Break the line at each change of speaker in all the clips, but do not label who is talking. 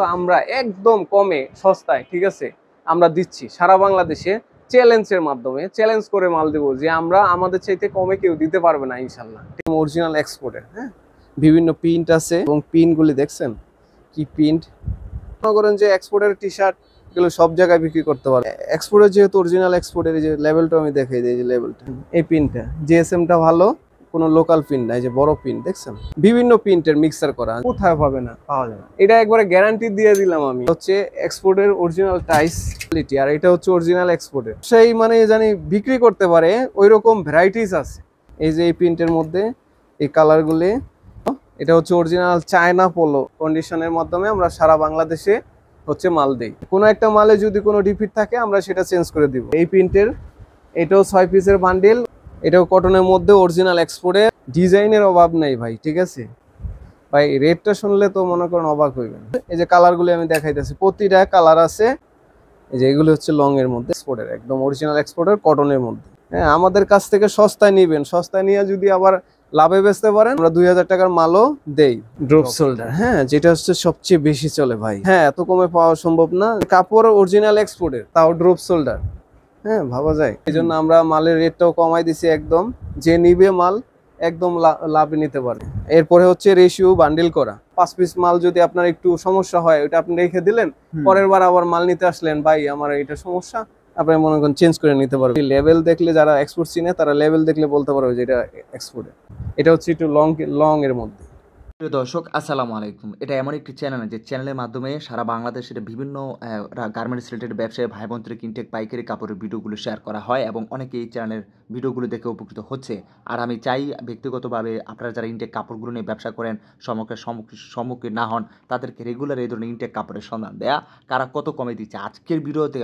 আমরা একদম কমে সস্তায়, ঠিক আছে, আমরা দিচ্ছি সারা বাংলাদেশে। চ্যালেঞ্জের মাধ্যমে চ্যালেঞ্জ করে মাল দেবো যে আমরা আমাদের চাইতে কমে কেউ দিতে পারবে না ইনশাল্লাহ। অরিজিনাল এক্সপোর্টের, হ্যাঁ, বিভিন্ন প্রিন্ট আছে এবং প্রিন্টগুলি দেখছেন কি প্রিন্ট। মনে করেন যে এক্সপোর্টের টি শার্ট এগুলো সব জায়গায় বিক্রি করতে পারে। এক্সপোর্টের যেহেতু অরিজিনাল এক্সপোর্টের যে লেভেলটা আমি দেখাই দিই, যে লেভেলটা, এই প্রিন্টটা জিএসএমটা ভালো, কোনো লোকাল প্রিন্ট নাই, যে বড় প্রিন্ট দেখছেন, বিভিন্ন প্রিন্টের মিক্সার করা, কোথায় পাবে না, পাওয়া যায় না। এটা একবারে গ্যারান্টি দিয়ে দিলাম আমি। হচ্ছে এক্সপোর্টের অরিজিনাল টাইস কোয়ালিটি, আর এটা হচ্ছে অরিজিনাল এক্সপোর্টের। সেই মানে জানি বিক্রি করতে পারে ওই রকম ভ্যারাইটিস আছে। এই যে এই প্রিন্টের মধ্যে এই কালারগুলি, এটা হচ্ছে অরিজিনাল চায়না পোলো কন্ডিশনের মাধ্যমে আমরা সারা বাংলাদেশে হচ্ছে মাল দেই। কোনো একটা মালে যদি কোনো ডিফিট থাকে আমরা সেটা চেঞ্জ করে দিব। এই প্রিন্টের এটাও 6 পিসের বান্ডিল, এটাও কটনের মধ্যে অরিজিনাল এক্সপোর্টের। ডিজাইনের অভাব নেই ভাই, ঠিক আছে ভাই, রেটটা শুনলে তো মনে করেন অবাক হইবেন। এই যে কালারগুলি আমি দেখাইতেছি, প্রতিটা কালার আছে। এই যে এগুলো হচ্ছে লং এর মধ্যে এক্সপোর্টের, একদম অরিজিনাল এক্সপোর্টের কটনের মধ্যে। হ্যাঁ, আমাদের কাছ থেকে সস্তায় নিবেন, সস্তায় নিয়ে যদি আবার লাভে বেচতে পারেন, আমরা 2000 টাকার মালও দেই। ড্রপ শোল্ডার, হ্যাঁ, যেটা হচ্ছে সবচেয়ে বেশি চলে ভাই। হ্যাঁ, এত কমে পাওয়া সম্ভব না। কাপড় অরিজিনাল এক্সপোর্টের, তাও ড্রপ শোল্ডার, হ্যাঁ, ভাবা যায়। এই জন্য আমরা মালের রেটটাও কমাই দিছি একদম, যে নিবে মাল একদম লাভে নিতে পারে। এরপরে হচ্ছে রেশিও বান্ডিল করা। 5 পিস মাল যদি আপনার একটু সমস্যা হয়, ওটা আপনি রেখে দিলেন, পরের বার আবার মাল নিতে আসলেন, ভাই আমার এটা সমস্যা, আপনি মনে করেন চেঞ্জ করে নিতে পারবেন। লেভেল দেখলে, যারা এক্সপোর্ট চিনে তারা লেভেল দেখলে বলতে পারবে যে এটা এক্সপোর্টের। এটা হচ্ছে একটু লং এর মধ্যে।
প্রিয় দর্শক, আসসালামু আলাইকুম। এটা এমন একটি চ্যানেল যে চ্যানেলের মাধ্যমে সারা বাংলাদেশের বিভিন্ন গার্মেন্টস রিলেটেড ব্যবসায়ী ভাই বোনদের ইনটেক পাইকারি কাপড়ের ভিডিওগুলো শেয়ার করা হয় এবং অনেকে এই চ্যানেলের ভিডিওগুলো দেখে উপকৃত হচ্ছে। আর আমি চাই ব্যক্তিগতভাবে আপনারা যারা ইনটেক কাপড়গুলো নিয়ে ব্যবসা করেন, সম্মুখীন না হন, তাদেরকে রেগুলার এই ধরনের ইনটেক কাপড়ের সন্ধান দেয়া, কারা কত কমে দিচ্ছে। আজকের ভিডিওতে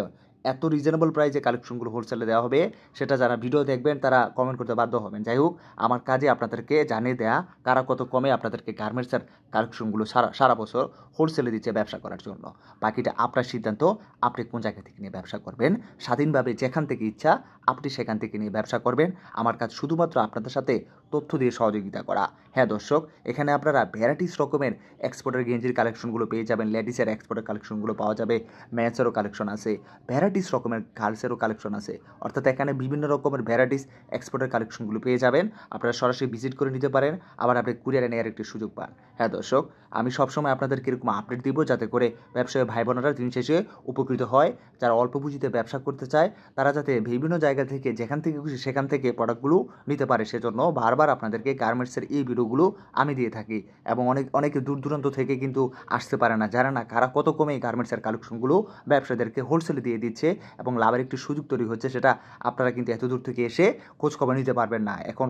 এত রিজনেবল প্রাইসে কালেকশনগুলো হোলসেলে দেওয়া হবে, সেটা যারা ভিডিও দেখবেন তারা কমেন্ট করতে বাধ্য হবেন। যাই হোক, আমার কাজে আপনাদেরকে জানিয়ে দেয়া কারা কত কমে আপনাদেরকে গার্মেন্টসের কালেকশনগুলো সারা বছর হোলসেলে দিচ্ছে ব্যবসা করার জন্য। বাকিটা আপনার সিদ্ধান্ত, আপনি কোন জায়গা থেকে নিয়ে ব্যবসা করবেন। স্বাধীনভাবে যেখান থেকে ইচ্ছা আপনি সেখান থেকে নিয়ে ব্যবসা করবেন। আমার কাজ শুধুমাত্র আপনাদের সাথে তথ্য দিয়ে সহযোগিতা করা। হ্যাঁ দর্শক, এখানে আপনারা ভ্যারাইটিস রকমের এক্সপোর্টের গেঞ্জির কালেকশনগুলো পেয়ে যাবেন, লেডিসের এক্সপোর্টের কালেকশনগুলো পাওয়া যাবে, মেন্সেরও কালেকশন আছে, ভ্যারাইটিস রকমের গার্লসেরও কালেকশন আছে। অর্থাৎ এখানে বিভিন্ন রকমের ভ্যারাইটিস এক্সপোর্টের কালেকশনগুলো পেয়ে যাবেন। আপনারা সরাসরি ভিজিট করে নিতে পারেন, আবার আপনি কুরিয়ারে নেওয়ার একটি সুযোগ পান। হ্যাঁ দর্শক, আমি সবসময় আপনাদেরকে এরকম আপডেট দিব যাতে করে ব্যবসায়ী ভাই বোনেরা দিন শেষে উপকৃত হয়। যারা অল্প পুঁজিতে ব্যবসা করতে চায় তারা যাতে বিভিন্ন জায়গা থেকে, যেখান থেকে খুশি সেখান থেকে প্রোডাক্টগুলো নিতে পারে, সেজন্য বারবার আপনাদেরকে গার্মেন্টসের এই ভিডিওগুলো আমি দিয়ে থাকি। এবং অনেকে দূর দূরান্ত থেকে কিন্তু আসতে পারে না, জানে না কারা কত কমে গার্মেন্টসের কালেকশনগুলো ব্যবসায়ীদেরকে হোলসেলে দিয়ে দিচ্ছে এবং লাভের একটি সুযোগ তৈরি হচ্ছে। সেটা আপনারা কিন্তু এত দূর থেকে এসে খোঁজ খবর নিতে পারবেন না। এখন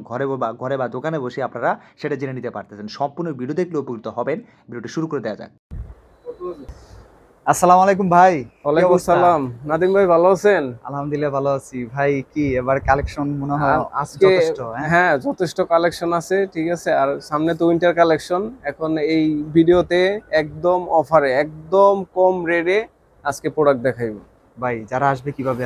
ঘরে বা দোকানে বসে আপনারা সেটা জেনে নিতে পারতেছেন। সম্পূর্ণ ভিডিও দেখলে উপকৃত হবেন। ভিডিওটি শুরু করে দেওয়া যাক।
আসসালামু আলাইকুম ভাই।
ওয়ালাইকুম আসসালাম। নাদিম ভাই, ভালো আছেন?
আলহামদুলিল্লাহ ভালো আছি ভাই। কি এবার কালেকশন মনে হয়
আজকে?
যথেষ্ট?
হ্যাঁ, যথেষ্ট কালেকশন আছে, ঠিক আছে। আর সামনে তো উইন্টার কালেকশন। এখন এই ভিডিওতে একদম অফারে, একদম কম রেটে আজকে প্রোডাক্ট দেখাইব।
ভাই যারা আসবে কিভাবে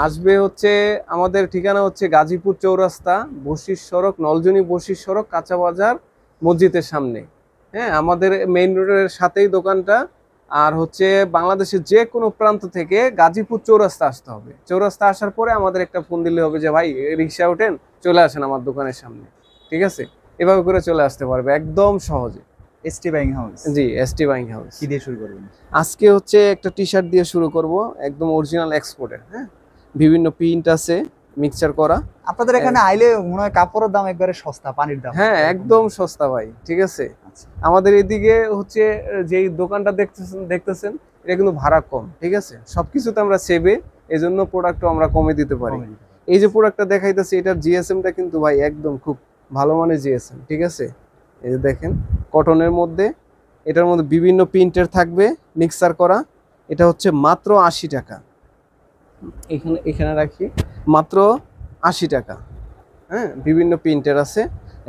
আসবে হচ্ছে আমাদের ঠিকানা হচ্ছে গাজীপুর চৌরাস্তা, বশির সড়ক, নলজনী বশির সড়ক, কাঁচা বাজার, মসজিদের সামনে। হ্যাঁ, আমাদের মেইন রোডের সাথেই দোকানটা। আর হচ্ছে বাংলাদেশের যে কোনো প্রান্ত থেকে গাজীপুর চৌরাস্তা আসতে হবে। চৌরাস্তা আসার পরে আমাদের একটা ফোন দিলে হবে যে ভাই রিক্সা ওঠেন, চলে আসেন আমার দোকানের সামনে, ঠিক আছে। এভাবে করে চলে আসতে পারবে একদম সহজে।
ST buying house?
জি, এসটি বাইং হাউস।
কি দিয়ে শুরু করবেন
আজকে? হচ্ছে একটা টি শার্ট দিয়ে শুরু করব, একদম অরিজিনাল এক্সপোর্টের। হ্যাঁ, বিভিন্ন প্রিন্ট আছে, মিক্সচার করা।
আপনাদের এখানে আইলে মনে হয় কাপড়ের দাম একবারে সস্তা, পানির দাম।
হ্যাঁ, একদম সস্তা ভাই, ঠিক আছে। আমাদের এদিকে হচ্ছে যেই দোকানটা দেখতেছেন এটা কিন্তু ভাড়া কম, ঠিক আছে। সবকিছুতে আমরা সেভে, এজন্য প্রোডাক্টও আমরা কমে দিতে পারি। এই যে প্রোডাক্টটা দেখাইতেছি, এটার জিএসএমটা কিন্তু ভাই একদম খুব ভালো মানের জিএসএম, ঠিক আছে। এই যে দেখেন, কটনের মধ্যে, এটার মধ্যে বিভিন্ন প্রিন্টের থাকবে, মিক্সার করা। এটা হচ্ছে মাত্র 80 টাকা। এখানে রাখি, মাত্র 80 টাকা। হ্যাঁ, বিভিন্ন প্রিন্টের আছে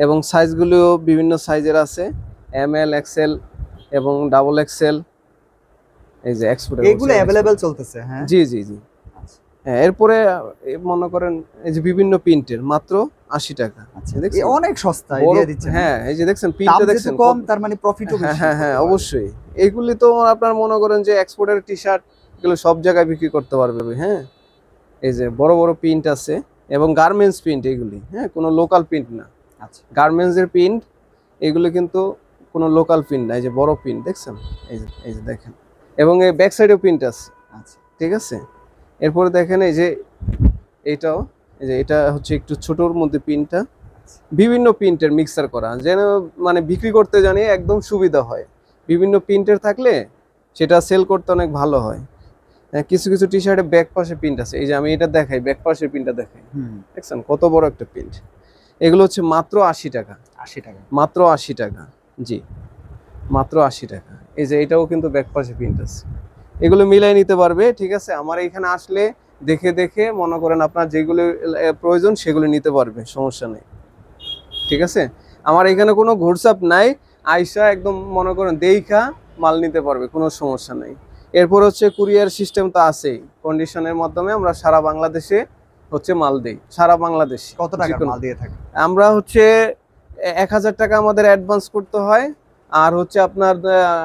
এবং সাইজগুলোও বিভিন্ন সাইজের আছে, ML, XL এবং ডাবল XL। এই যে এক্সপোর্ট,
এগুলো अवेलेबल চলতেছে? হ্যাঁ,
জি জি জি। হ্যাঁ, এরপরে মনে করেন এই যে বিভিন্ন প্রিন্টের মাত্র 80 টাকা।
আচ্ছা
দেখছেন?
অনেক সস্তা
বড়-
দিয়ে দিচ্ছেন।
হ্যাঁ, এই যে দেখছেন
দাম
প্রিন্টটা
যেহেতু
দেখছেন
কম তার মানে প্রফিটও
হ্যাঁ
বেশি।
হ্যাঁ হ্যাঁ অবশ্যই। এগুলি তো আপনার মনে করেন যে এক্সপোর্টের টি শার্ট এগুলো সব জায়গায় বিক্রি করতে পারবে। হ্যাঁ, এই যে বড় বড় প্রিন্ট আছে এবং গার্মেন্টস প্রিন্ট এগুলি, হ্যাঁ, কোনো লোকাল প্রিন্ট না।
আচ্ছা
গার্মেন্টস এর প্রিন্ট এগুলো কিন্তু কোনো লোকাল প্রিন্ট না। এই যে বড় প্রিন্ট দেখছেন, এই যে দেখেন, এবং এই ব্যাক সাইডেও প্রিন্ট আছে।
আচ্ছা
ঠিক আছে, এরপরে দেখেন এই যে এইটাও, এই যে এটা হচ্ছে একটু ছোটর মধ্যে প্রিন্টটা, বিভিন্ন প্রিন্টের মিক্সার করা, যেন মানে বিক্রি করতে জানি একদম সুবিধা হয়। বিভিন্ন প্রিন্টের থাকলে সেটা সেল করতে অনেক ভালো হয়। কিছু কিছু টি শার্টে ব্যাক পাশে প্রিন্ট আছে, এই যে আমি এটা দেখাই, ব্যাক পাশের প্রিন্টটা দেখাই, দেখছেন কত বড় একটা প্রিন্ট। এগুলো হচ্ছে মাত্র 80 টাকা।
80 টাকা
মাত্র 80 টাকা, জি মাত্র 80 টাকা। এই যে এটাও কিন্তু ব্যাক পাশে প্রিন্ট আছে, এগুলো মিলাই নিতে পারবে। ঠিক আছে, আমার এখানে আসলে দেখে দেখে মনে করেন আপনার যেগুলো প্রয়োজন সেগুলো নিতে পারবে, সমস্যা নেই। ঠিক আছে, আমার এখানে কোনো ঘোরসাপ নাই, আইসা একদম মনে করেন দেইখা মাল নিতে পারবে, কোনো সমস্যা নেই। এরপর হচ্ছে কুরিয়ার সিস্টেম তো আছেই, কন্ডিশনের মাধ্যমে আমরা সারা বাংলাদেশে হচ্ছে মাল দেই, সারা বাংলাদেশ।
কত টাকা মাল দিয়ে থাকে?
আমরা হচ্ছে 1000 টাকা আমাদের অ্যাডভান্স করতে হয়, আর হচ্ছে আপনার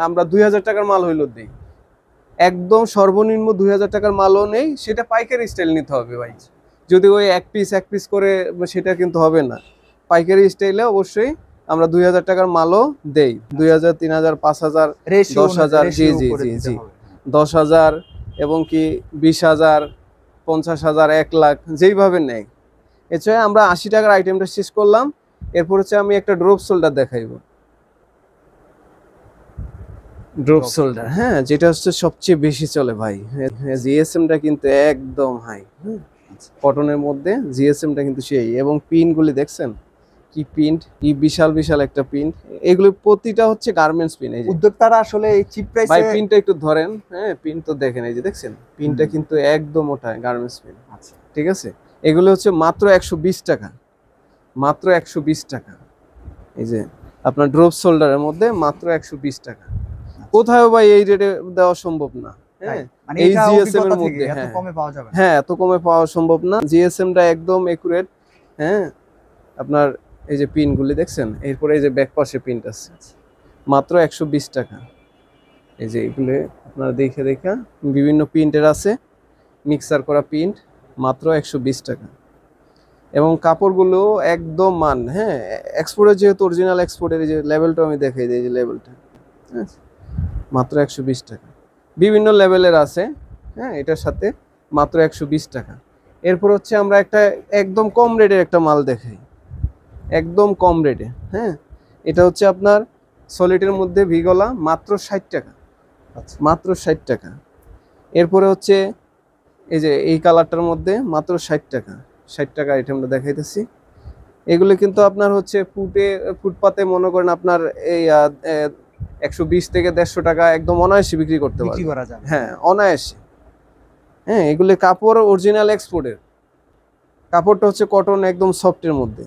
আমরা 2000 টাকার মাল হইলো দিই। একদম সর্বনিম্ন 2000 টাকার মালও নেই, সেটা পাইকারি স্টাইল নিতে হবে ভাই। যদি ওই এক পিস করে সেটা কিন্তু হবে না, পাইকারি স্টাইলে অবশ্যই আমরা 2000 টাকার মালও দেই। 2000, 3000, 5000, 10,000, জি জি জি জি 10,000 এবং কি 20,000, 50,000, 1 লাখ যেইভাবে নেয়। এছাড়া আমরা 80 টাকার আইটেমটা শেষ করলাম। এরপর হচ্ছে আমি একটা ড্রপ শোল্ডার দেখাইব, ড্রপ শোল্ডার, হ্যাঁ, যেটা হচ্ছে সবচেয়ে বেশি চলে ভাই। জিএসএমটা কিন্তু একদম হাই, কটনের মধ্যে জিএসএমটা কিন্তু সেই, এবং পিনগুলি দেখছেন কি প্রিন্ট, কি বিশাল বিশাল একটা প্রিন্ট। এগুলো প্রতিটা হচ্ছে গার্মেন্টস পিন। এই যে
উদ্যোক্তারা আসলে এই চিপ
ভাই
প্রাইসে
পিনটা একটু ধরেন, হ্যাঁ পিন তো দেখেন, এই যে দেখছেন পিনটা কিন্তু একদম ওটা গার্মেন্টস পিন।
আচ্ছা
ঠিক আছে, এগুলো হচ্ছে মাত্র 120 টাকা, মাত্র 120 টাকা। এই যে আপনার ড্রপ শোল্ডারের মধ্যে মাত্র 120 টাকা। কোথাও ভাই এই রেটে দেওয়া সম্ভব না। হ্যাঁ,
মানে
এই
এটা
জিএসএম এর
অভিজ্ঞতা থেকে
মধ্যে
এত
হ্যাঁ
কমে পাওয়া যাবে না।
হ্যাঁ এত কমে পাওয়া সম্ভব না। জিএসএমটা একদম একুরেট। হ্যাঁ, আপনার এই যে পিনগুলি দেখছেন, এরপরে এই যে ব্যাক পাশে প্রিন্ট আছে, মাত্র 120 টাকা। এই যে এগুলো আপনারা দেখে দেখা বিভিন্ন প্রিন্টের আছে, মিক্সার করা প্রিন্ট, মাত্র 120 টাকা। এবং কাপড়গুলো একদম মান, হ্যাঁ, এক্সপোর্টের যেহেতু অরিজিনাল এক্সপোর্টের, এই যে লেভেলটা আমি দেখাই দিই, এই যে লেভেলটা, হ্যাঁ, মাত্র 120 টাকা। বিভিন্ন লেভেলের আছে, হ্যাঁ, এটার সাথে মাত্র 120 টাকা। এরপর হচ্ছে আমরা একটা একদম কম রেটের একটা মাল দেখাই, একদম কম রেটে। হ্যাঁ, এটা হচ্ছে আপনার সলিডের মধ্যে ভিগলা, মাত্র 60 টাকা, মাত্র 60 টাকা। এরপরে হচ্ছে এই যে এই কালারটার মধ্যে মাত্র 60 টাকা, 60 টাকা আইটেমটা দেখাইতেছি। এগুলো কিন্তু আপনার হচ্ছে ফুটপাতে মনে করেন আপনার এই 120 থেকে 150 টাকা একদম অনায়াসে বিক্রি করতে
বিক্রি
পারবে।
করা যাবে।
হ্যাঁ, অনায়াসে। হ্যাঁ, এগুলো কাপড় অরিজিনাল এক্সপোর্টের, কাপড়টা হচ্ছে কটন একদম সফটের মধ্যে,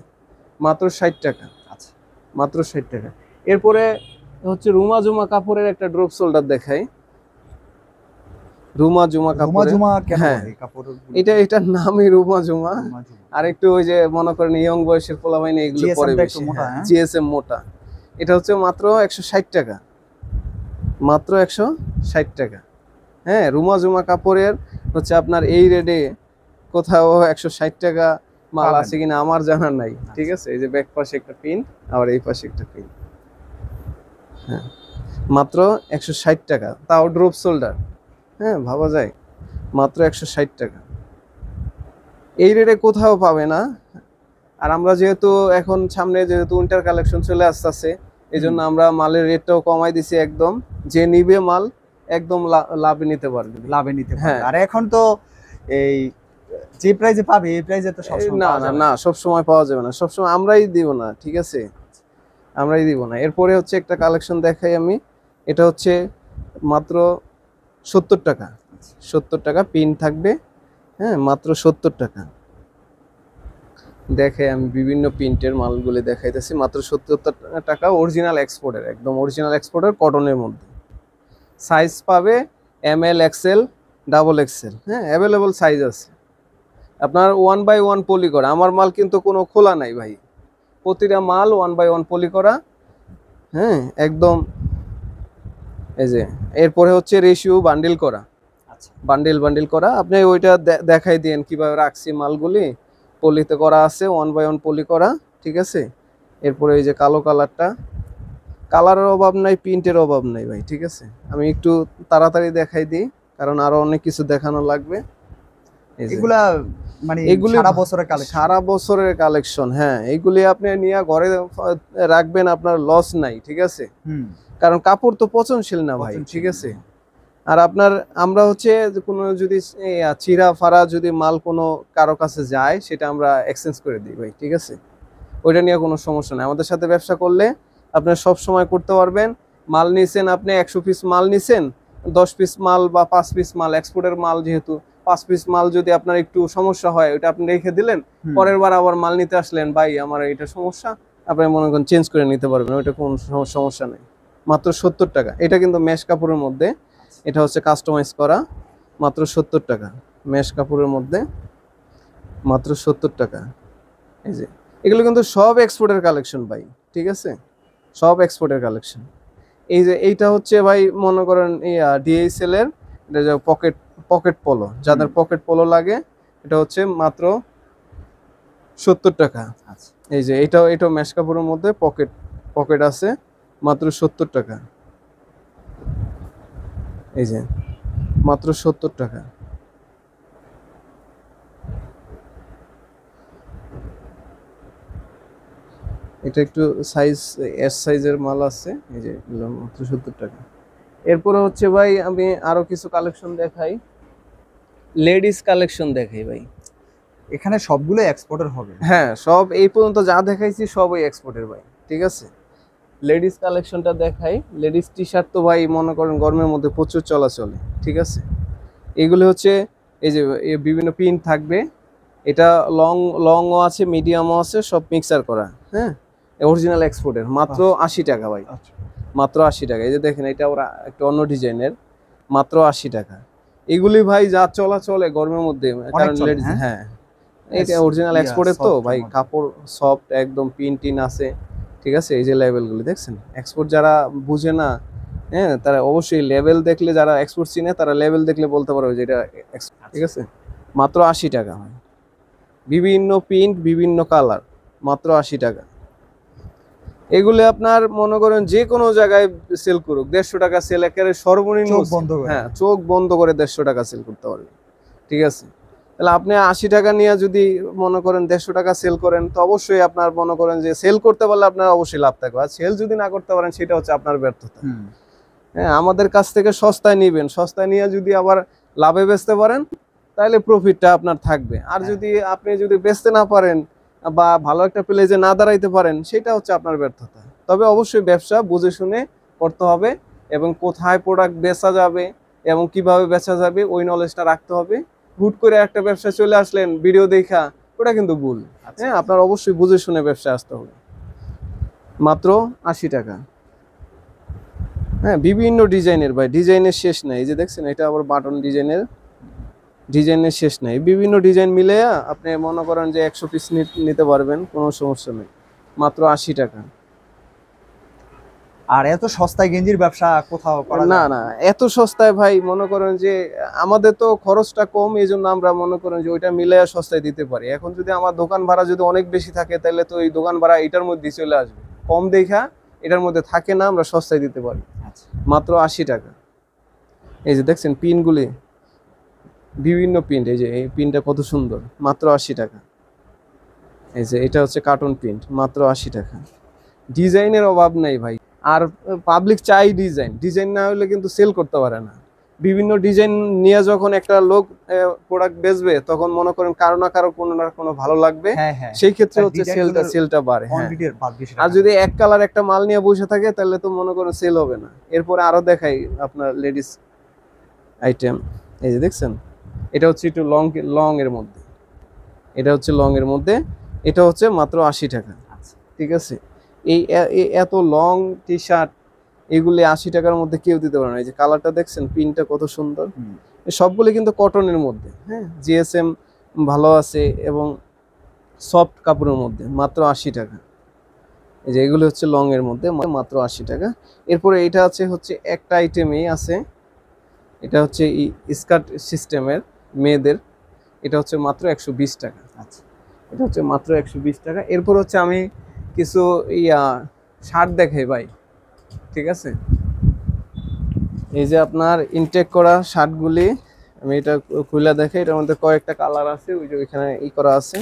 মাত্র 60 টাকা।
আচ্ছা
মাত্র 60 টাকা। এরপরে হচ্ছে রুমা জুমা কাপড়ের একটা ড্রপ শোল্ডার দেখাই, রুমা জুমা কাপড়।
জুমা কেন
হ্যাঁ,
এই কাপড়ের
এটার নামই রুমা জুমা। আর একটু ওই যে মনে করেন ইয়ং বয়সের পোলাপাইনে এগুলো পরে বেশি। জিএসএম মোটা, এটা হচ্ছে মাত্র 160 টাকা, মাত্র 160 টাকা। হ্যাঁ, রুমা জুমা কাপড়ের হচ্ছে আপনার এই রেটে কোথাও 160 টাকা মাল আছে কিনা আমার জানা নাই। ঠিক আছে, এই যে ব্যাক পাশে একটা পিন, আবার এই পাশে একটা পিন। হ্যাঁ, মাত্র 160 টাকা, তাও ড্রপ শোল্ডার। হ্যাঁ, ভাবা যায়, মাত্র 160 টাকা। এই রেটে কোথাও পাবে না। আর আমরা যেহেতু এখন সামনে যেহেতু উইন্টার কালেকশন চলে আসতেছে, এই জন্য আমরা মালের রেটটাও কমাই দিছি একদম, যে নিবে মাল একদম লাভে নিতে পারবে,
লাভে নিতে পারবে।
হ্যাঁ।
আর এখন তো এই যে প্রাইজে পাবে এই প্রাইজে তো সবসময়
না
পাওয়া
না
যাবে
না, সব সময় পাওয়া যাবে না, সব সময় আমরাই দিব না। ঠিক আছে, আমরাই দিব না। এরপরে হচ্ছে একটা কালেকশন দেখাই আমি, এটা হচ্ছে মাত্র 70 টাকা, 70 টাকা পিন থাকবে। হ্যাঁ, মাত্র 70 টাকা। দেখে আমি বিভিন্ন প্রিন্টের মালগুলো দেখাইতেছি, মাত্র 70 টাকা, অরিজিনাল এক্সপোর্টের, একদম অরিজিনাল এক্সপোর্টের কটনের মধ্যে। সাইজ পাবে ML, XL, XXL, হ্যাঁ, অ্যাভেলেবল সাইজ আছে। আপনার 1/1 পলি করা, আমার মাল কিন্তু কোনো খোলা নাই ভাই, প্রতিটা মাল 1/1 পলি করা। হ্যাঁ একদম। এই যে এরপরে হচ্ছে রেশিও বান্ডিল করা,
আচ্ছা
বান্ডিল করা। আপনি ওইটা দেখাই দিয়েন কিভাবে রাখছি মালগুলি, পলিতে করা আছে 1/1 পলি করা, ঠিক আছে। এরপরে এই যে কালো কালারটা, কালারের অভাব নাই, প্রিন্টের অভাব নাই ভাই, ঠিক আছে। আমি একটু তাড়াতাড়ি দেখাই দিই কারণ আরো অনেক কিছু দেখানো লাগবে। এই যে
এগুলা মানে
এগুলি
সারা বছরের কালেকশন।
সারা বছরের কালেকশন। হ্যাঁ এইগুলি আপনি নিয়ে ঘরে রাখবেন, আপনার লস নাই, ঠিক আছে। কারণ কাপড় তো পচনশীল না ভাই, ঠিক আছে। আর আপনার আমরা হচ্ছে কোনো যদি চিরা ফাড়া যদি মাল কোনো কারো কাছে যায় সেটা আমরা এক্সচেঞ্জ করে দিই ভাই, ঠিক আছে। ওইটা নিয়ে কোনো সমস্যা নেই, আমাদের সাথে ব্যবসা করলে আপনি সব সময় করতে পারবেন। মাল নিছেন আপনি 100 পিস মাল নিছেন, 10 পিস মাল বা 5 পিস মাল, এক্সপোর্টের মাল যেহেতু 5 পিস মাল যদি আপনার একটু সমস্যা হয় ওটা আপনি রেখে দিলেন, পরের বার আবার মাল নিতে আসলেন, ভাই আমার এটা সমস্যা, আপনি মনে করেন চেঞ্জ করে নিতে পারবেন, ওইটা কোনো সমস্যা নেই। মাত্র 70 টাকা। এটা কিন্তু মেশ কাপড়ের মধ্যে, এটা হচ্ছে কাস্টমাইজ করা, মাত্র 70 টাকা। মেশ কাপড়ের মধ্যে মাত্র 70 টাকা। এই যে এগুলো কিন্তু সব এক্সপোর্টের কালেকশন ভাই, ঠিক আছে, সব এক্সপোর্টের কালেকশন। এই যে এইটা হচ্ছে ভাই মনে করেন ডিএসএল এর, এটা যে পকেট পোলো, যাদের পকেট পোলো লাগে এটা হচ্ছে মাত্র 70 টাকা।
আচ্ছা
এই যে এটাও মেশ কাপড়ের মধ্যে পকেট আছে, মাত্র 70 টাকা। এই যে মাত্র 70 টাকা। এটা একটু সাইজ এস সাইজের মাল আছে, এই যে এগুলো মাত্র 70 টাকা। এরপরে হচ্ছে ভাই আমি আরো কিছু কালেকশন দেখাই, লেডিস কালেকশন দেখাই ভাই।
এখানে সবগুলো এক্সপোর্টের হবে।
হ্যাঁ সব এই পর্যন্ত যা দেখাইছি সবই এক্সপোর্টের ভাই, ঠিক আছে। লেডিস কালেকশনটা দেখাই। লেডিস টি শার্ট তো ভাই মনে করেন গরমের মধ্যে প্রচুর চলাচলে, ঠিক আছে। এগুলো হচ্ছে এই যে বিভিন্ন প্রিন্ট থাকবে, এটা লংও আছে, মিডিয়ামও আছে, সব মিক্সার করা। হ্যাঁ অরিজিনাল এক্সপোর্টের, মাত্র 80 টাকা ভাই, মাত্র 80 টাকা। এই যে দেখেন এটা ওরা একটা অন্য ডিজাইনের, মাত্র 80 টাকা। এগুলি ভাই যা চলে গরমের মধ্যে, কারণ লেডিস, হ্যাঁ এটা অরিজিনাল এক্সপোর্টের তো ভাই, কাপড় সফট একদম, প্রিন্টিং আছে, ঠিক আছে। এই যে লেভেলগুলি দেখছেন, এক্সপোর্ট যারা বুঝে না, হ্যাঁ তারা অবশ্যই লেভেল দেখলে, যারা এক্সপোর্ট চিনে তারা লেভেল দেখলে বলতে পারবে যে এটা, ঠিক আছে। মাত্র 80 টাকা হয়, বিভিন্ন প্রিন্ট বিভিন্ন কালার, মাত্র 80 টাকা। এগুলো আপনার মনে করেন যে কোনো জায়গায় সেল করুক 150 টাকা সেল, একেবারে সর্বনিম্ন, হ্যাঁ চোখ বন্ধ করে 150 টাকা সেল করতে পারবে, ঠিক আছে। তাহলে আপনি 80 টাকা নিয়ে যদি মনে করেন 150 টাকা সেল করেন, তো অবশ্যই আপনার মনে করেন যে সেল করতে পারলে আপনার অবশ্যই লাভ থাকবে। আর সেল যদি না করতে পারেন সেটা হচ্ছে আপনার ব্যর্থতা। হ্যাঁ আমাদের কাছ থেকে সস্তায় নিবেন, সস্তায় নিয়ে যদি আবার লাভে বেচতে পারেন তাহলে প্রফিটটা আপনার থাকবে। আর যদি আপনি যদি বেচতে না পারেন বা ভালো একটা প্লেসে না দাঁড়াইতে পারেন, সেটা হচ্ছে আপনার ব্যর্থতা। তবে অবশ্যই ব্যবসা বুঝে শুনে করতে হবে, এবং কোথায় প্রোডাক্ট বেচা যাবে এবং কিভাবে বেচা যাবে ওই নলেজটা রাখতে হবে। হুট করে একটা ব্যবসা চলে আসলেন ভিডিও দেখা, ওটা কিন্তু ভুল। হ্যাঁ আপনার অবশ্যই বুঝে শুনে ব্যবসা আসতে হবে। মাত্র 80 টাকা। হ্যাঁ বিভিন্ন ডিজাইনের ভাই, ডিজাইনের শেষ নাই। এই যে দেখছেন এটা আবার বাটন ডিজাইনের শেষ নাই, বিভিন্ন ডিজাইন মিলে আপনি মনে করেন যে 100 পিস নিতে পারবেন, কোনো সমস্যা নেই, মাত্র 80 টাকা।
আর এত সস্তায় গেঞ্জির ব্যবসা কোথাও করা
না না এত সস্তায় ভাই, মনে করেন যে আমাদের তো খরচটা কম, এই জন্য আমরা মনে করেন যে ওইটা মিলে সস্তায় দিতে পারি। এখন যদি আমার দোকান ভাড়া যদি অনেক বেশি থাকে তাহলে তো এই দোকান ভাড়া এটার মধ্যে চলে আসবে, কম দেখা এটার মধ্যে থাকে না, আমরা সস্তায় দিতে পারি, মাত্র 80 টাকা। এই যে দেখছেন পিনগুলি, বিভিন্ন প্রিন্ট, এই যে এই প্রিন্টটা কত সুন্দর, মাত্র 80 টাকা। এই যে এটা হচ্ছে কার্টুন প্রিন্ট, মাত্র 80 টাকা। ডিজাইনের অভাব নাই ভাই, আর পাবলিক চাই ডিজাইন না হলে কিন্তু সেল করতে পারে না। বিভিন্ন ডিজাইন নিয়ে যখন একটা লোক প্রোডাক্ট বেচবে, তখন মনে করেন কারো না কারো কোনো না কোনো ভালো লাগবে, সেই ক্ষেত্রে হচ্ছে সেলটা বাড়ে। আর যদি এক কালার একটা মাল নিয়ে বসে থাকে তাহলে তো মনে করেন সেল হবে না। এরপরে আরো দেখাই আপনার লেডিস আইটেম। এই যে দেখছেন এটা হচ্ছে একটু লং এর মধ্যে, এটা হচ্ছে লং এর মধ্যে, এটা হচ্ছে মাত্র 80 টাকা, ঠিক আছে। এই এত লং টি শার্ট এগুলি 80 টাকার মধ্যে কেউ দিতে পারে না। এই যে কালারটা দেখছেন, প্রিন্টটা কত সুন্দর, সবগুলো কিন্তু কটনের মধ্যে। হ্যাঁ জিএসএম ভালো আছে এবং সফট কাপড়ের মধ্যে মাত্র 80 টাকা। এই যে এগুলো হচ্ছে লং এর মধ্যে মাত্র 80 টাকা। এরপরে এটা হচ্ছে একটা আইটেমই আছে, এটা হচ্ছে স্কার্ট সিস্টেমের মেয়েদের, এটা হচ্ছে মাত্র 120 টাকা।
আচ্ছা,
এটা হচ্ছে মাত্র 120 টাকা। এরপর হচ্ছে আমি কিছু শার্ট দেখাই ভাই, ঠিক আছে। এই যে আপনার ইনটেক করা শার্টগুলি, আমি এটা খুলে দেখাই, এটার মধ্যে কয়েকটা কালার আছে, ওই যে ওইখানে করা আছে।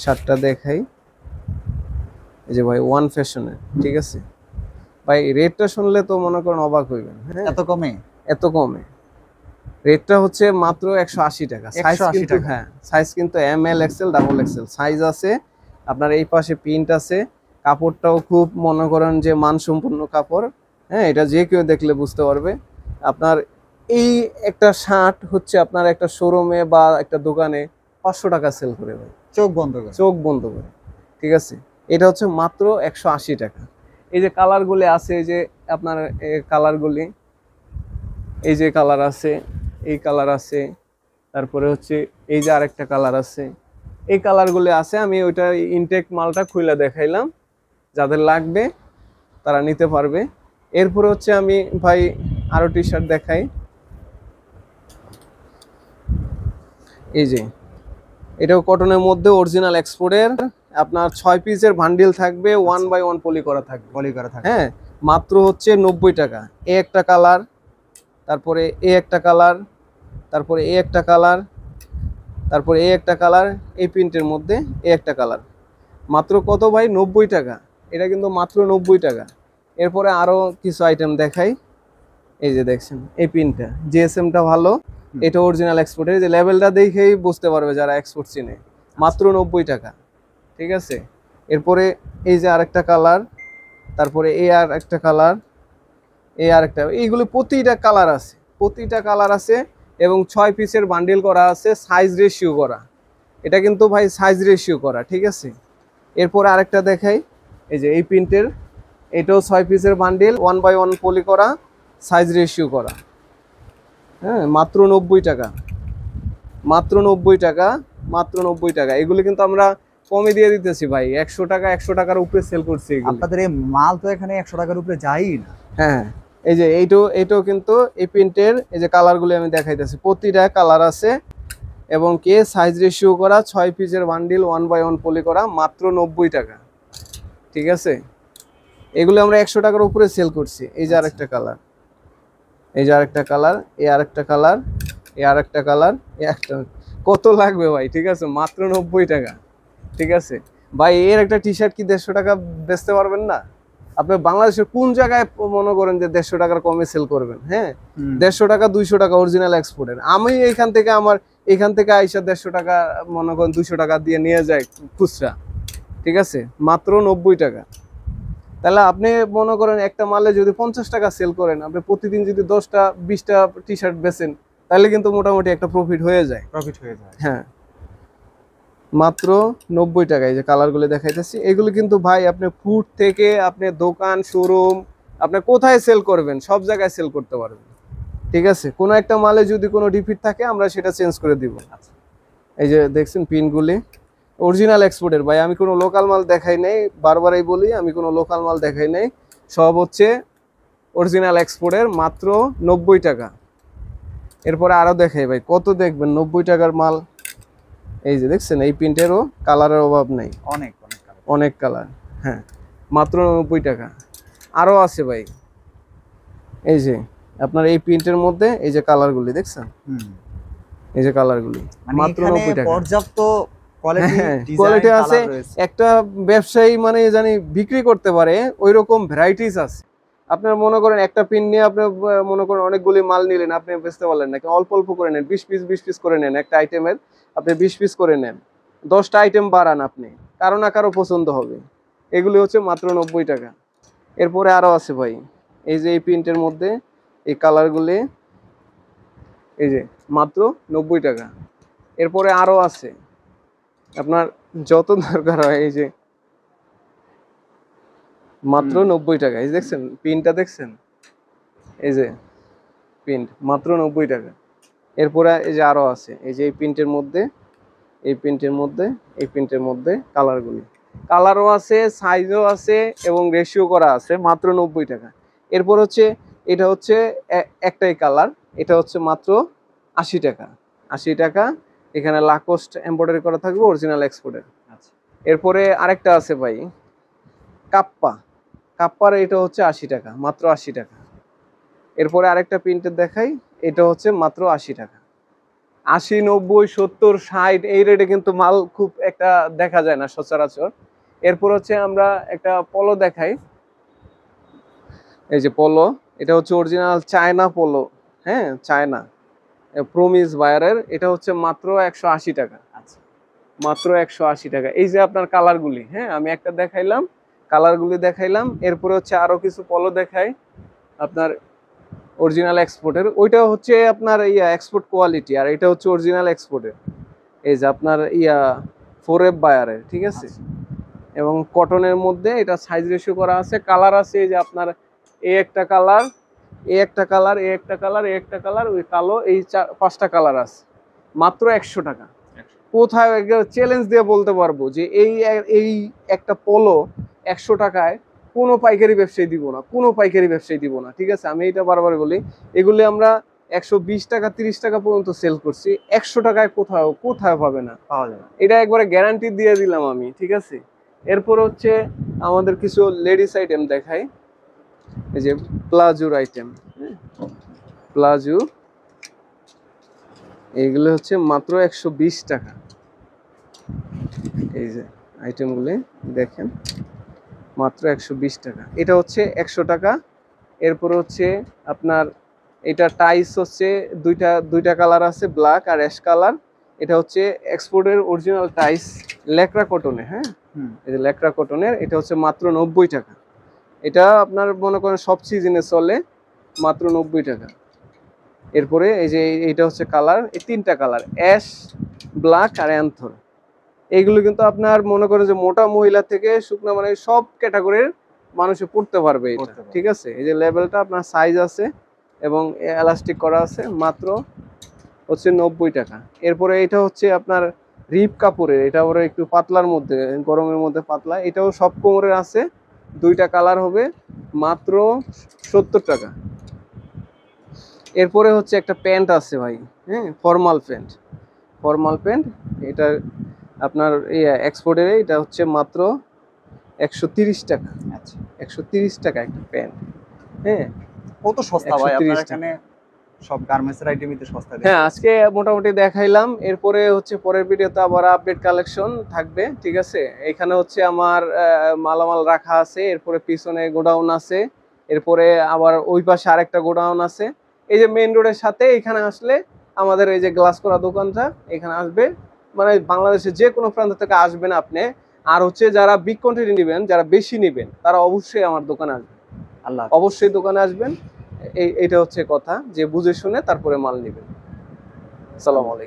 শার্টটা দেখাই, এই যে ভাই ওয়ান ফ্যাশনের, ঠিক আছে ভাই। রেটটা শুনলে তো মনে করেন অবাক হইবেন, হ্যাঁ
এত কমে?
এত কমে। রেটটা হচ্ছে মাত্র 180 টাকা। সাইজ
180
কিন্তু
টাকা।
হ্যাঁ, সাইজ কিন্তু M L XL double XL size আছে। আপনার এই পাশে প্রিন্ট আছে, কাপড়টাও খুব মনে করেন যে মানসম্পন্ন কাপড়, হ্যাঁ এটা যে কেউ দেখলে বুঝতে পারবে। আপনার এই একটা শার্ট হচ্ছে আপনার একটা শোরুমে বা একটা দোকানে 500 টাকা সেল করে ভাই,
চোখ বন্ধ করে।
চোখ বন্ধ করে, ঠিক আছে। এটা হচ্ছে মাত্র 180 টাকা। এই যে কালারগুলি আছে, এই যে আপনার কালারগুলি, এই যে কালার আছে, এই কালার আছে, তারপরে হচ্ছে এই যে আরেকটা কালার আছে, এই কালারগুলি আছে। আমি ওইটা ইনটেক মালটা খুলে দেখাইলাম, যাদের লাগবে তারা নিতে পারবে। এরপরে হচ্ছে আমি ভাই আরো টি শার্ট দেখাই। এই যে এটাও কটনের মধ্যে অরিজিনাল এক্সপোর্টের, আপনার 6 পিসের বান্ডিল থাকবে, 1 বাই 1 পলি করা থাকবে,
পলি করা থাকে।
হ্যাঁ মাত্র হচ্ছে 90 টাকা। এ একটা কালার, তারপরে এ একটা কালার, তারপরে এ একটা কালার, তারপরে এ একটা কালার, এই প্রিন্টের মধ্যে এ একটা কালার, মাত্র কত ভাই 90 টাকা। এটা কিন্তু মাত্র 90 টাকা। এরপরে আরো কিছু আইটেম দেখাই। এই যে দেখছেন এই প্রিন্টটা, জিএসএমটা ভালো, এটা অরিজিনাল এক্সপোর্টের, যে লেভেলটা দেখেই বুঝতে পারবে যারা এক্সপোর্ট চিনে, মাত্র 90 টাকা, ঠিক আছে। এরপরে এই যে আরেকটা কালার, তারপরে এ আর একটা কালার, এই আরেকটা, এইগুলো প্রতিটা কালার আছে, প্রতিটা কালার আছে এবং 6 পিসের বান্ডিল করা আছে, সাইজ রেশিও করা। এটা কিন্তু ভাই সাইজ রেশিও করা, ঠিক আছে। এরপরে আরেকটা দেখাই, এই যে এই প্রিন্টের, এটাও 6 পিসের বান্ডিল, 1 বাই 1 পলি করা, সাইজ রেশিও করা, হ্যাঁ মাত্র 90 টাকা, মাত্র 90 টাকা, মাত্র 90 টাকা। এগুলো কিন্তু আমরা কমে দিয়ে দিতেছি ভাই, 100 টাকা, 100 টাকার উপরে সেল করছি এগুলো।
আপনাদের এই মাল তো এখানে 100 টাকার উপরে যায়ই না।
হ্যাঁ এই যে এইটাও কিন্তু এই প্রিন্টের, এই যে কালারগুলো আমি দেখাইতেছি, প্রতিটা কালার আছে এবং কে সাইজ রেশিও করা, 6 পিসের বান্ডিল, 1 বাই 1 পলি করা, মাত্র 90 টাকা, ঠিক আছে। এগুলো আমরা 100 টাকার উপরে সেল করছি। এই যে আরেকটা কালার, এই যে আরেকটা কালার, এই আরেকটা কালার, এই আরেকটা কালার, এই একটা, কত লাগবে ভাই, ঠিক আছে মাত্র 90 টাকা, ঠিক আছে ভাই। এর একটা টি শার্ট কি 150 টাকা বেচতে পারবেন না? আপনি বাংলাদেশের কোন জায়গায় মনে করেন যে 150 টাকার কমে সেল করবেন? হ্যাঁ 150 টাকা 200 টাকা অরিজিনাল এক্সপোর্টের। আমি এখান থেকে আইসা 150 টাকা মনে করেন 200 টাকা দিয়ে নিয়ে যায় খুচরা, ঠিক আছে মাত্র 90 টাকা। তাহলে আপনি মনে করেন একটা মালে যদি 50 টাকা সেল করেন, আপনি প্রতিদিন যদি 10টা 20টা টি শার্ট বেচেন, তাহলে কিন্তু মোটামুটি একটা প্রফিট হয়ে যায়।
প্রফিট হয়ে যায়।
হ্যাঁ মাত্র 90 টাকায় যে কালারগুলো দেখাইতেছি, এগুলো কিন্তু ভাই আপনি ফুড থেকে আপনি দোকান শোরুম আপনি কোথায় সেল করবেন, সব জায়গায় সেল করতে পারবেন, ঠিক আছে। কোনো একটা মালে যদি কোনো ডিফিট থাকে আমরা সেটা চেঞ্জ করে দিব। এই যে দেখছেন পিনগুলি অরিজিনাল এক্সপোর্টের ভাই, আমি কোনো লোকাল মাল দেখাই নাই, বারবারই বলি আমি কোনো লোকাল মাল দেখাই নাই, সব হচ্ছে অরিজিনাল এক্সপোর্টের, মাত্র 90 টাকা। এরপরে আরো দেখাই ভাই, কত দেখবেন 90 টাকার মাল। এই যে দেখছেন এই প্রিন্টেরও কালারের অভাব নেই,
অনেক অনেক কালার।
অনেক কালার, হ্যাঁ মাত্র 90 টাকা। আরো আছে ভাই, এই যে আপনার এই প্রিন্টের মধ্যে এই যে কালারগুলি দেখছেন, এই যে কালারগুলি
মানে
মাত্র
এখানে
90 টাকা।
পর্যাপ্ত কোয়ালিটি,
কোয়ালিটি আছে, একটা ব্যবসায়ী মানে জানি বিক্রি করতে পারে ওই রকম ভ্যারাইটিস আছে। আপনার মনে করেন একটা পিন নিয়ে আপনি মনে করেন অনেকগুলি মাল নিলেন, আপনি বেচতে পারলেন না, অল্প অল্প করে নেন, 20 পিস করে নেন, একটা আইটেমের আপনি 20 পিস করে নেন, 10টা আইটেম বাড়ান, আপনি কারো না কারো পছন্দ হবে। এগুলি হচ্ছে মাত্র 90 টাকা। এরপরে আরো আছে ভাই, এই যে এই প্রিন্টের মধ্যে এই কালারগুলি, এই যে মাত্র 90 টাকা। এরপরে আরো আছে আপনার যত দরকার হয়, এই যে মাত্র 90 টাকা। এই দেখছেন পিনটা দেখছেন, এই যে প্রিন্ট মাত্র 90 টাকা, এরপরে এই যে আরো আছে, এই যে এই প্রিন্টের মধ্যে, এই প্রিন্টের মধ্যে, এই প্রিন্টের মধ্যে কালারগুলি, কালারও আছে, সাইজও আছে এবং রেশিও করা আছে, মাত্র 90 টাকা। এরপর হচ্ছে এটা হচ্ছে একটাই কালার, এটা হচ্ছে মাত্র 80 টাকা। 80 টাকা, এখানে লাকোস্ট এমব্রয়ডারি করা থাকবে, অরিজিনাল এক্সপোর্টের।
আচ্ছা,
এরপরে আরেকটা আছে ভাই, কাপ্পা, কাপ্পার এটা হচ্ছে 80 টাকা, মাত্র 80 টাকা। এরপরে আরেকটা প্রিন্টের দেখাই, এটা হচ্ছে মাত্র 80 টাকা। 80, 90, 70, 60 এই রেটে কিন্তু মাল খুব একটা দেখা যায় না সচরাচর। এরপর হচ্ছে আমরা একটা পলো দেখাই, এই যে পলো, এটা হচ্ছে অরিজিনাল চায়না পলো, হ্যাঁ চায়না, প্রমিস বায়ারের, এটা হচ্ছে মাত্র 180 টাকা।
আচ্ছা,
মাত্র 180 টাকা। এই যে আপনার কালারগুলি, হ্যাঁ আমি একটা দেখাইলাম, কালারগুলি দেখাইলাম। এরপরে হচ্ছে আরো কিছু পলো দেখাই আপনার অরিজিনাল এক্সপোর্টের, ওইটা হচ্ছে আপনার এক্সপোর্ট কোয়ালিটি, আর এটা হচ্ছে অরিজিনাল এক্সপোর্টের। এই যে আপনার 4F বায়ারের, ঠিক আছে, এবং কটনের মধ্যে এটা সাইজ রেশিও করা আছে, কালার আছে, এই যে আপনার এই একটা কালার, এই একটা কালার, এই একটা কালার, এই একটা কালার, ওই কালো, এই 5টা কালার আছে, মাত্র 100 টাকা। কোথায় চ্যালেঞ্জ দিয়ে বলতে পারবো যে এই একটা পোলো 100 টাকায় কোনো পাইকারি ব্যবসায়ী দিব না, কোনো পাইকারি ব্যবসায়ী দিব না, ঠিক আছে, আমি এটা বারবার বলি। এগুলি আমরা 120 টাকা 30 টাকা পর্যন্ত সেল করছি, 100 টাকায় কোথাও কোথায় পাবে না,
পাওয়া যাবে।
এটা একবারে গ্যারান্টি দিয়ে দিলাম আমি, ঠিক আছে। এরপর হচ্ছে আমাদের কিছু লেডিস আইটেম দেখাই, এই যে প্লাজোর আইটেম, প্লাজো, এইগুলো হচ্ছে মাত্র 120 টাকা। এই যে আইটেমগুলি দেখেন, মাত্র 120 টাকা। এটা হচ্ছে 100 টাকা। এরপর হচ্ছে আপনার এটা টাইস হচ্ছে দুইটা কালার আছে, ব্ল্যাক আর অ্যাশ কালার। এটা হচ্ছে এক্সপোর্টের অরিজিনাল টাইস, ল্যাকড়া কটনে, হ্যাঁ এই যে ল্যাকড়া কটনের, এটা হচ্ছে মাত্র 90 টাকা। এটা আপনার মনে করেন সব সিজনে চলে, মাত্র 90 টাকা। এরপরে এই যে এইটা হচ্ছে কালার, এই 3টা কালার, অ্যাশ, ব্ল্যাক আর অ্যান্থর। এইগুলো কিন্তু আপনার মনে করেন যে মোটা মহিলা থেকে শুকনা মানে সব ক্যাটাগরির মানুষে পড়তে পারবে এটা, ঠিক আছে। এই যে লেভেলটা আপনার সাইজ আছে এবং এলাস্টিক করা আছে, মাত্র হচ্ছে 90 টাকা। এরপরে এটা হচ্ছে আপনার রিপ কাপড়ের, এটা ওরা একটু পাতলার মধ্যে, গরমের মধ্যে পাতলা, এটাও সব কোমরের আছে, 2টা কালার হবে, মাত্র 70 টাকা। এরপরে হচ্ছে একটা প্যান্ট আছে ভাই, হ্যাঁ ফর্মাল প্যান্ট, ফর্মাল প্যান্ট, এটা আপনার এক্সপোর্টের, এটা হচ্ছে মাত্র 130 টাকা।
আচ্ছা,
130 টাকা একটা প্যান্ট, হ্যাঁ
কত সস্তা ভাই
130
আপনার
টাকা।
এখানে, সব গার্মেন্টসের আইটেমই তো সস্তা
হ্যাঁ আজকে মোটামুটি দেখাইলাম। এরপরে হচ্ছে পরের ভিডিওতে আবার আপডেট কালেকশন থাকবে, ঠিক আছে। এখানে হচ্ছে আমার মালামাল রাখা আছে, এরপরে পিছনে গোডাউন আছে, এরপরে আবার ওই পাশে আরেকটা গোডাউন আছে। এই যে মেইন রোডের সাথে এখানে আসলে আমাদের এই যে গ্লাস করা দোকানটা, এখানে আসবে, মানে বাংলাদেশের যে কোনো প্রান্ত থেকে আসবেন আপনি। আর হচ্ছে যারা বিগ কোয়ান্টিটি নেবেন, যারা বেশি নেবেন, তারা অবশ্যই আমার দোকানে আসবেন,
আল্লাহ
অবশ্যই দোকানে আসবেন। এইটা হচ্ছে কথা, যে বুঝে শুনে তারপরে মাল নেবেন। আসসালামু আলাইকুম।